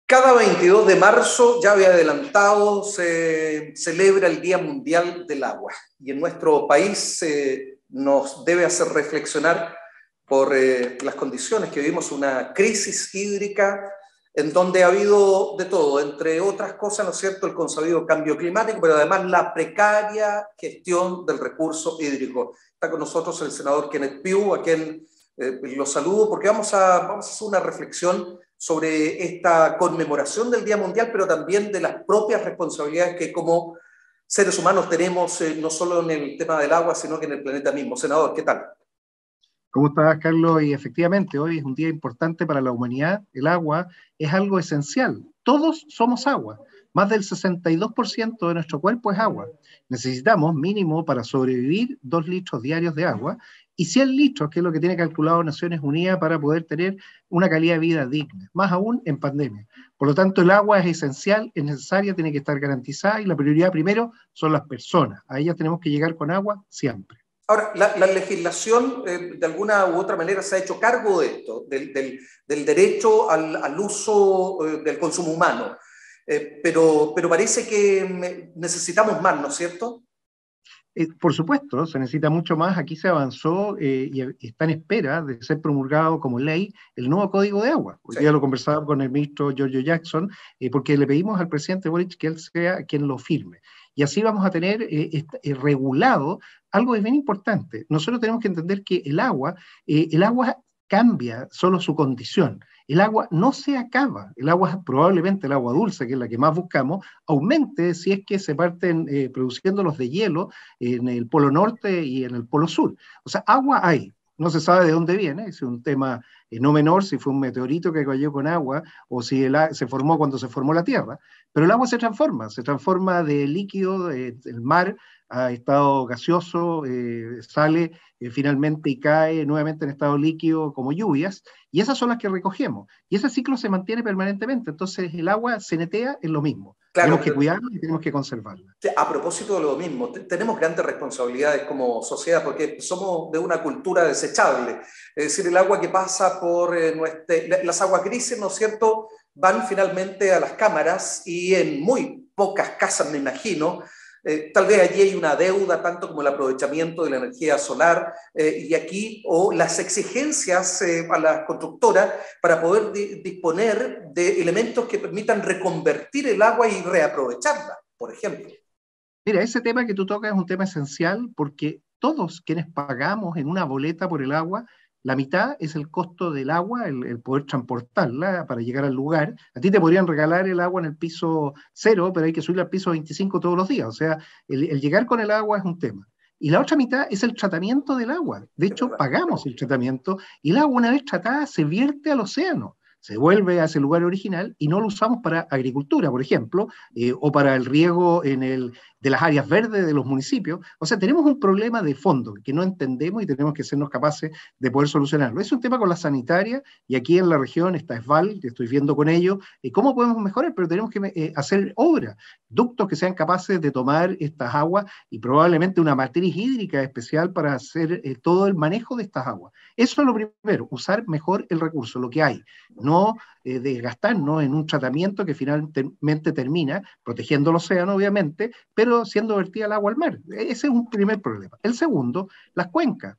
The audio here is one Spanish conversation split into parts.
Cada 22 de marzo, ya había adelantado, se celebra el Día Mundial del Agua. Y en nuestro país nos debe hacer reflexionar por las condiciones que vivimos, una crisis hídrica en donde ha habido de todo, entre otras cosas, ¿no es cierto?, el consabido cambio climático, pero además la precaria gestión del recurso hídrico. Está con nosotros el senador Kenneth Pugh, a quien lo saludo, porque vamos a hacer una reflexión sobre esta conmemoración del Día Mundial, pero también de las propias responsabilidades que como seres humanos tenemos, no solo en el tema del agua, sino que en el planeta mismo. Senador, ¿qué tal? ¿Cómo estás, Carlos? Y efectivamente, hoy es un día importante para la humanidad. El agua es algo esencial. Todos somos agua. Más del 62% de nuestro cuerpo es agua. Necesitamos mínimo para sobrevivir 2 litros diarios de agua y 100 litros, que es lo que tiene calculado Naciones Unidas para poder tener una calidad de vida digna, más aún en pandemia. Por lo tanto, el agua es esencial, es necesaria, tiene que estar garantizada y la prioridad primero son las personas. A ellas tenemos que llegar con agua siempre. Ahora, la legislación de alguna u otra manera se ha hecho cargo de esto, del derecho al uso del consumo humano, pero parece que necesitamos más, ¿no es cierto? Por supuesto, se necesita mucho más. Aquí se avanzó y está en espera de ser promulgado como ley el nuevo Código de Agua. Hoy Sí. día lo conversaba con el ministro Giorgio Jackson, porque le pedimos al presidente Boric que él sea quien lo firme. Y así vamos a tener regulado algo que es bien importante. Nosotros tenemos que entender que el agua cambia solo su condición. El agua no se acaba, el agua, probablemente el agua dulce, que es la que más buscamos, aumente si es que se parten produciendo los de hielo en el Polo Norte y en el Polo Sur. O sea, agua hay, no se sabe de dónde viene, es un tema no menor, si fue un meteorito que cayó con agua o si se formó cuando se formó la Tierra, pero el agua se transforma de líquido del mar a estado gaseoso, sale finalmente y cae nuevamente en estado líquido como lluvias, y esas son las que recogemos, y ese ciclo se mantiene permanentemente, entonces el agua se netea en lo mismo. Claro, Tenemos que cuidarla y tenemos que conservarla. a propósito de lo mismo, tenemos grandes responsabilidades como sociedad porque somos de una cultura desechable. Es decir, el agua que pasa por las aguas grises, ¿no es cierto?, van finalmente a las cámaras y en muy pocas casas, me imagino, tal vez allí hay una deuda, tanto como el aprovechamiento de la energía solar, y aquí, o las exigencias a las constructoras para poder disponer de elementos que permitan reconvertir el agua y reaprovecharla, por ejemplo. Mira, ese tema que tú tocas es un tema esencial porque todos quienes pagamos en una boleta por el agua, la mitad es el costo del agua, el poder transportarla para llegar al lugar. A ti te podrían regalar el agua en el piso 0, pero hay que subir al piso 25 todos los días. O sea, el llegar con el agua es un tema. Y la otra mitad es el tratamiento del agua. De hecho, pagamos el tratamiento y el agua, una vez tratada, se vierte al océano. Se vuelve a ese lugar original y no lo usamos para agricultura, por ejemplo, o para el riego de las áreas verdes de los municipios. O sea, tenemos un problema de fondo que no entendemos y tenemos que sernos capaces de poder solucionarlo. Es un tema con la sanitaria y aquí en la región está ESVAL, que estoy viendo con ellos, cómo podemos mejorar, pero tenemos que hacer obras, ductos que sean capaces de tomar estas aguas y probablemente una matriz hídrica especial para hacer todo el manejo de estas aguas. Eso es lo primero, usar mejor el recurso, lo que hay, no desgastarnos en un tratamiento que finalmente termina protegiendo el océano, obviamente, pero siendo vertida el agua al mar. Ese es un primer problema. El segundo, las cuencas.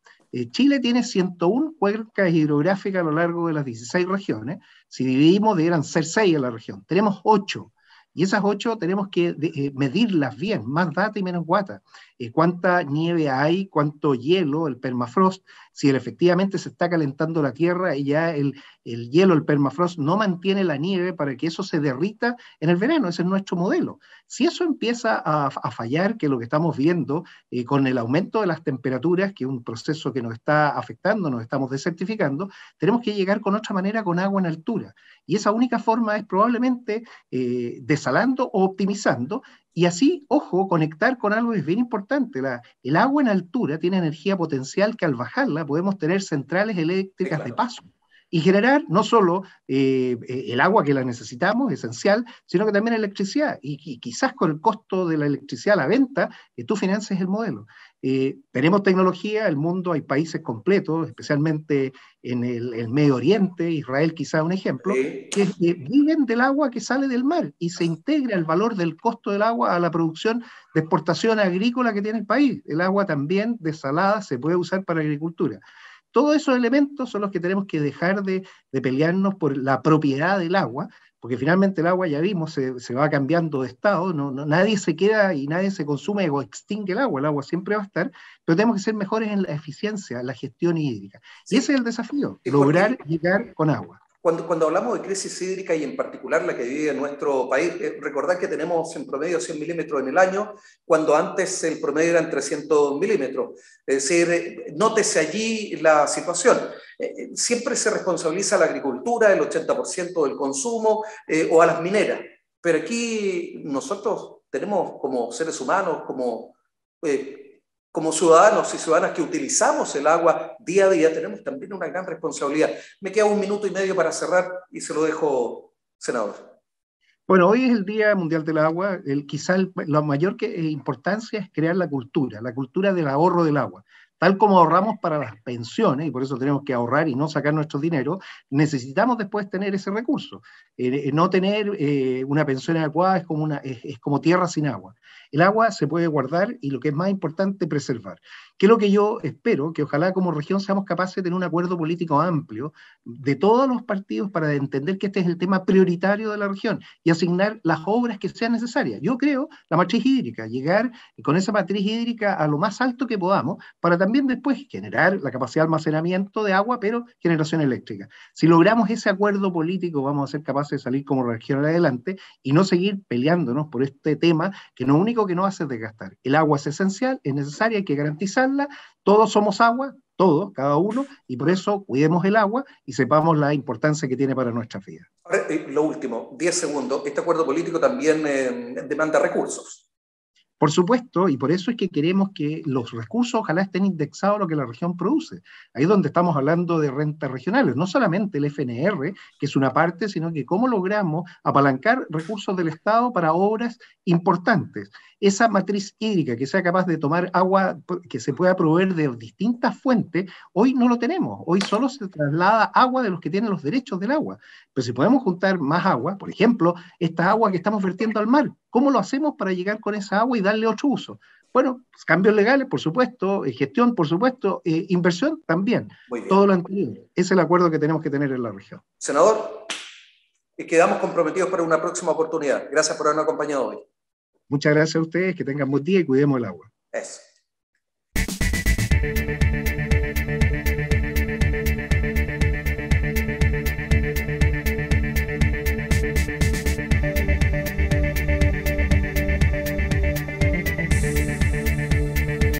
Chile tiene 101 cuencas hidrográficas a lo largo de las 16 regiones. Si dividimos, deberían ser 6 en la región. Tenemos 8. Y esas 8 tenemos que medirlas bien, más data y menos guata. Cuánta nieve hay, cuánto hielo, el permafrost, si efectivamente se está calentando la tierra y ya el hielo, el permafrost, no mantiene la nieve para que eso se derrita en el verano. Ese es nuestro modelo. Si eso empieza a fallar, que es lo que estamos viendo con el aumento de las temperaturas, que es un proceso que nos está afectando, nos estamos desertificando, tenemos que llegar con otra manera, con agua en altura. Y esa única forma es probablemente desalando o optimizando, y así, ojo, conectar con algo que es bien importante. El agua en altura tiene energía potencial que al bajarla podemos tener centrales eléctricas de paso y generar no solo el agua que la necesitamos, esencial, sino que también electricidad. Y quizás con el costo de la electricidad a la venta, tú financies el modelo. Tenemos tecnología, el mundo, hay países completos, especialmente en el Medio Oriente, Israel quizá un ejemplo, que viven del agua que sale del mar y se integra el valor del costo del agua a la producción de exportación agrícola que tiene el país. El agua también desalada se puede usar para agricultura. Todos esos elementos son los que tenemos que dejar de pelearnos por la propiedad del agua, porque finalmente el agua, ya vimos, se va cambiando de estado, nadie se queda y nadie se consume o extingue el agua siempre va a estar, pero tenemos que ser mejores en la eficiencia, en la gestión hídrica. Sí. Y ese es el desafío, sí, lograr llegar con agua. Cuando hablamos de crisis hídrica y en particular la que vive nuestro país, recordad que tenemos en promedio 100 milímetros en el año, cuando antes el promedio eran 300 milímetros. Es decir, nótese allí la situación. Siempre se responsabiliza a la agricultura, el 80% del consumo, o a las mineras. Pero aquí nosotros tenemos como seres humanos, como ciudadanos y ciudadanas que utilizamos el agua día a día, tenemos también una gran responsabilidad. Me queda 1 minuto y medio para cerrar y se lo dejo, senador. Bueno, hoy es el Día Mundial del Agua. Quizá la mayor importancia es crear la cultura del ahorro del agua. Tal como ahorramos para las pensiones, y por eso tenemos que ahorrar y no sacar nuestro dinero, necesitamos después tener ese recurso. No tener una pensión adecuada es como tierra sin agua. El agua se puede guardar y, lo que es más importante, preservar. ¿Qué es lo que yo espero? Que ojalá como región seamos capaces de tener un acuerdo político amplio de todos los partidos para entender que este es el tema prioritario de la región y asignar las obras que sean necesarias. Yo creo la matriz hídrica, llegar con esa matriz hídrica a lo más alto que podamos para también después generar la capacidad de almacenamiento de agua, pero generación eléctrica. Si logramos ese acuerdo político, vamos a ser capaces de salir como región adelante y no seguir peleándonos por este tema que lo único que nos hace es desgastar. El agua es esencial, es necesaria, hay que garantizarla. Todos somos agua, todos, cada uno, y por eso cuidemos el agua y sepamos la importancia que tiene para nuestras vidas. Ahora, lo último, 10 segundos. Este acuerdo político también demanda recursos. Por supuesto, y por eso es que queremos que los recursos ojalá estén indexados a lo que la región produce. Ahí es donde estamos hablando de rentas regionales, no solamente el FNR, que es una parte, sino que cómo logramos apalancar recursos del Estado para obras importantes. Esa matriz hídrica que sea capaz de tomar agua que se pueda proveer de distintas fuentes, hoy no lo tenemos. Hoy solo se traslada agua de los que tienen los derechos del agua. Pero si podemos juntar más agua, por ejemplo, esta agua que estamos vertiendo al mar, ¿cómo lo hacemos para llegar con esa agua y darle otro uso? Bueno, cambios legales, por supuesto, gestión, por supuesto, inversión también. Todo lo anterior. Ese es el acuerdo que tenemos que tener en la región. Senador, quedamos comprometidos para una próxima oportunidad. Gracias por habernos acompañado hoy. Muchas gracias a ustedes, que tengan buen día y cuidemos el agua. Eso.